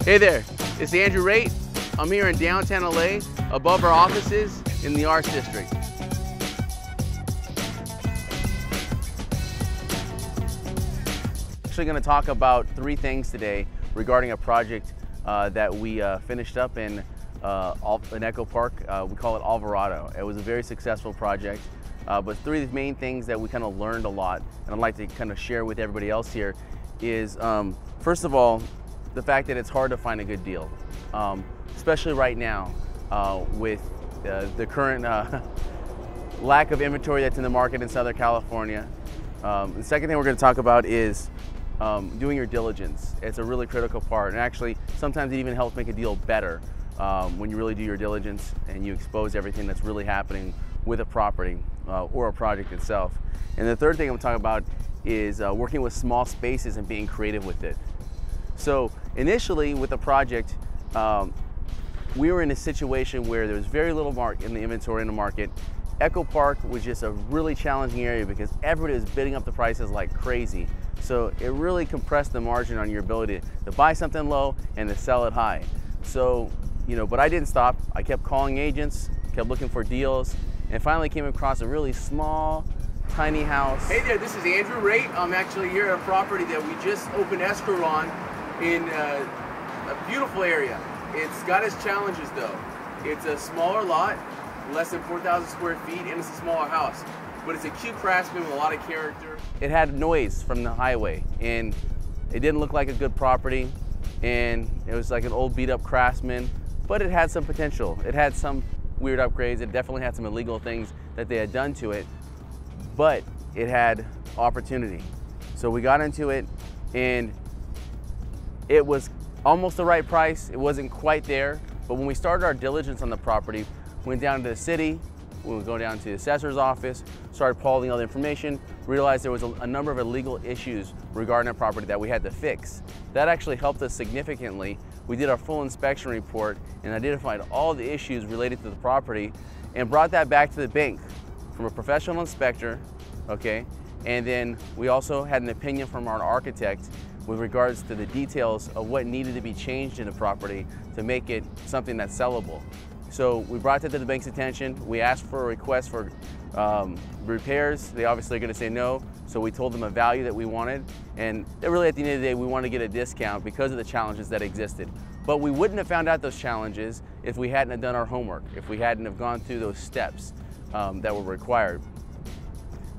Hey there, it's Andrew Raitt. I'm here in downtown LA, above our offices in the Arts District. Actually going to talk about three things today regarding a project that we finished up in Echo Park. We call it Alvarado. It was a very successful project, but three of the main things that we kind of learned a lot, and I'd like to kind of share with everybody else here, is first of all, the fact that it's hard to find a good deal, especially right now with the current lack of inventory that's in the market in Southern California. The second thing we're going to talk about is doing your diligence. It's a really critical part, and actually sometimes it even helps make a deal better when you really do your diligence and you expose everything that's really happening with a property or a project itself. And the third thing I'm talking about is working with small spaces and being creative with it. So initially with the project, we were in a situation where there was very little in the inventory in the market. Echo Park was just a really challenging area because everybody was bidding up the prices like crazy. So it really compressed the margin on your ability to buy something low and to sell it high. So, but I didn't stop. I kept calling agents, kept looking for deals, and finally came across a really small, tiny house. Hey there, this is Andrew Raitt. I'm actually here at a property that we just opened escrow on in a beautiful area. It's got its challenges though. It's a smaller lot, less than 4,000 square feet, and it's a smaller house. But it's a cute craftsman with a lot of character. It had noise from the highway, and it didn't look like a good property, and it was like an old beat up craftsman, but it had some potential. It had some weird upgrades. It definitely had some illegal things that they had done to it, but it had opportunity. So we got into it, and it was almost the right price. It wasn't quite there, but when we started our diligence on the property, went down to the city, we would go down to the assessor's office, started pulling all the information, realized there was a number of illegal issues regarding our property that we had to fix. That actually helped us significantly. We did our full inspection report and identified all the issues related to the property and brought that back to the bank from a professional inspector, okay? And then we also had an opinion from our architect with regards to the details of what needed to be changed in the property to make it something that's sellable. So we brought that to the bank's attention. We asked for a request for repairs. They obviously are going to say no, so we told them a value that we wanted, and really at the end of the day we wanted to get a discount because of the challenges that existed. But we wouldn't have found out those challenges if we hadn't have done our homework, if we hadn't have gone through those steps that were required.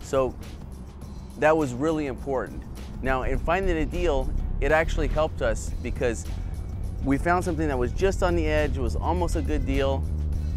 So that was really important. Now, in finding a deal, it actually helped us because we found something that was just on the edge. It was almost a good deal,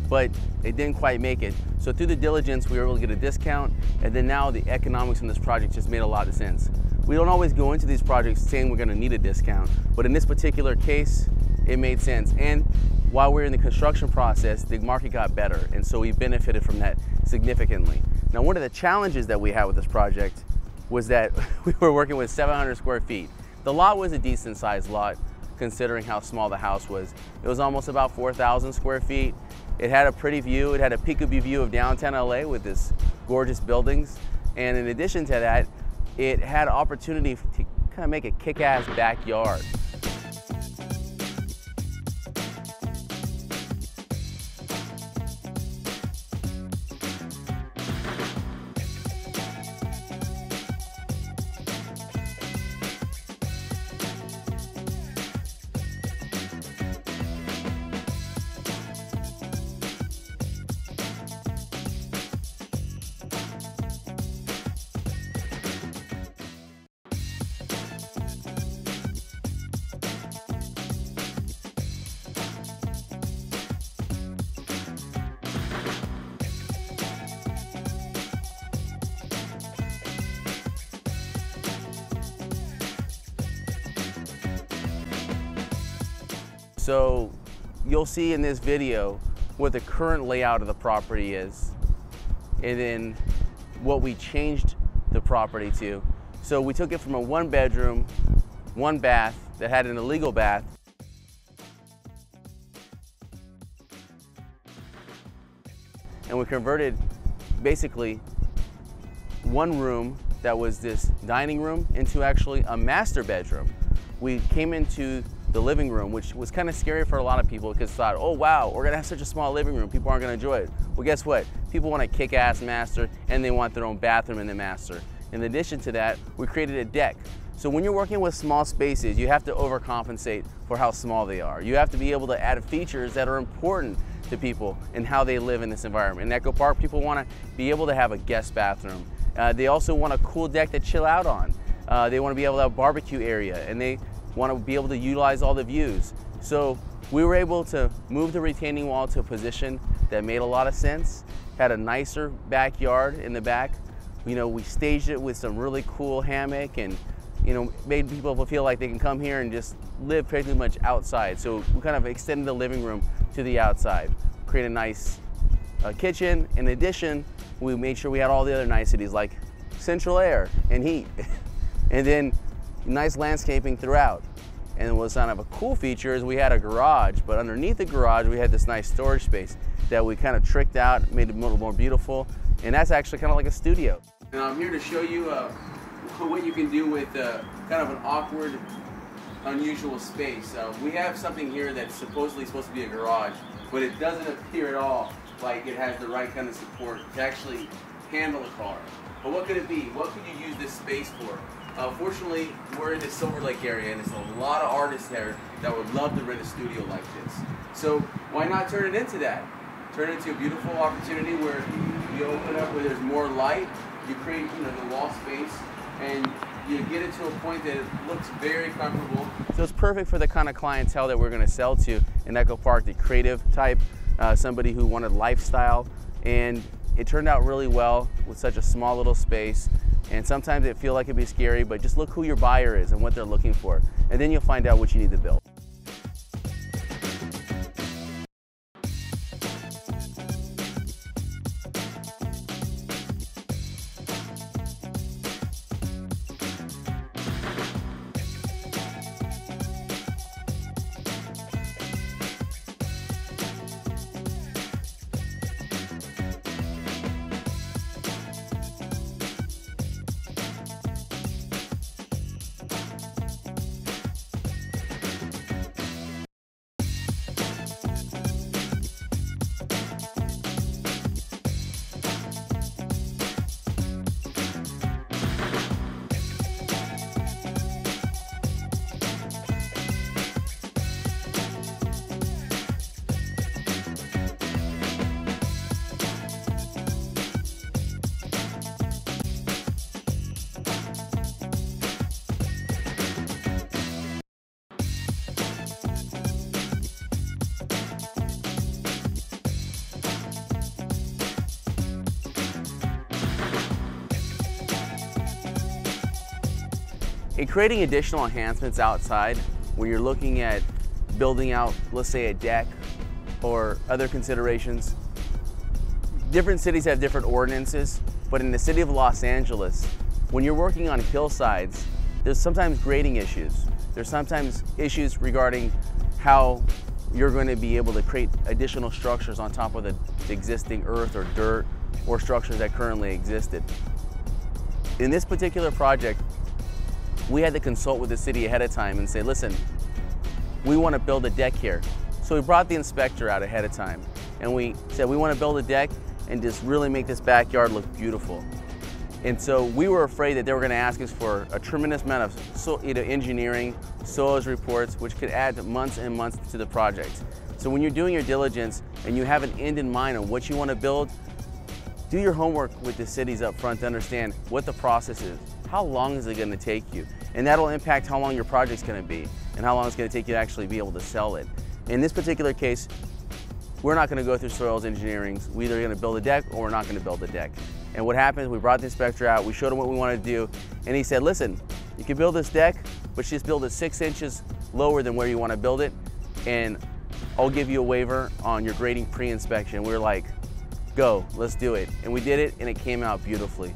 but it didn't quite make it. So through the diligence, we were able to get a discount, and then now the economics in this project just made a lot of sense. We don't always go into these projects saying we're gonna need a discount, but in this particular case, it made sense. And while we're in the construction process, the market got better, and so we benefited from that significantly. Now, one of the challenges that we had with this project was that we were working with 700 square feet. The lot was a decent sized lot considering how small the house was. It was almost about 4,000 square feet. It had a pretty view. It had a peekaboo view of downtown LA with this gorgeous buildings. And in addition to that, it had opportunity to kind of make a kick-ass backyard. So you'll see in this video what the current layout of the property is, and then what we changed the property to. So we took it from a 1-bedroom, 1-bath that had an illegal bath, and we converted basically one room that was this dining room into actually a master bedroom we came into the living room, which was kind of scary for a lot of people because thought, oh wow, we're gonna have such a small living room, people aren't gonna enjoy it. Well, guess what? People want a kick-ass master and they want their own bathroom in the master. In addition to that, we created a deck. So when you're working with small spaces, you have to overcompensate for how small they are. You have to be able to add features that are important to people and how they live in this environment. In Echo Park, people want to be able to have a guest bathroom. They also want a cool deck to chill out on. They want to be able to have a barbecue area, and they want to be able to utilize all the views. So we were able to move the retaining wall to a position that made a lot of sense, had a nicer backyard in the back. You know, we staged it with some really cool hammock and, you know, made people feel like they can come here and just live pretty much outside. So we kind of extended the living room to the outside, create a nice kitchen. In addition, we made sure we had all the other niceties like central air and heat, and then nice landscaping throughout. And what's kind of a cool feature is we had a garage, but underneath the garage we had this nice storage space that we kind of tricked out, made it a little more beautiful, and that's actually kind of like a studio. And I'm here to show you what you can do with kind of an awkward, unusual space. We have something here that's supposedly supposed to be a garage, but it doesn't appear at all like it has the right kind of support to actually handle a car. But what could it be? What could you use this space for? Fortunately, we're in the Silver Lake area, and there's a lot of artists there that would love to rent a studio like this. So why not turn it into that? Turn it into a beautiful opportunity where you open up where there's more light, you create, you know, the wall space, and you get it to a point that it looks very comfortable. So it's perfect for the kind of clientele that we're going to sell to in Echo Park, the creative type, somebody who wanted lifestyle, and it turned out really well with such a small little space. And sometimes it feels like it'd be scary, but just look who your buyer is and what they're looking for, and then you'll find out what you need to build. In creating additional enhancements outside, when you're looking at building out, let's say, a deck or other considerations, different cities have different ordinances, but in the city of Los Angeles, when you're working on hillsides, there's sometimes grading issues. There's sometimes issues regarding how you're going to be able to create additional structures on top of the existing earth or dirt or structures that currently existed. In this particular project, we had to consult with the city ahead of time and say, listen, we want to build a deck here. So we brought the inspector out ahead of time and we said, we want to build a deck and just really make this backyard look beautiful. And so we were afraid that they were going to ask us for a tremendous amount of engineering, soils reports, which could add months and months to the project. So when you're doing your diligence and you have an end in mind on what you want to build, do your homework with the cities up front to understand what the process is. How long is it going to take you? And that'll impact how long your project's going to be and how long it's going to take you to actually be able to sell it. In this particular case, we're not going to go through soils engineering. We're either going to build a deck or we're not going to build a deck. And what happened, we brought the inspector out, we showed him what we wanted to do, and he said, listen, you can build this deck, but just build it 6 inches lower than where you want to build it, and I'll give you a waiver on your grading pre-inspection. We were like, go, let's do it. And we did it, and it came out beautifully.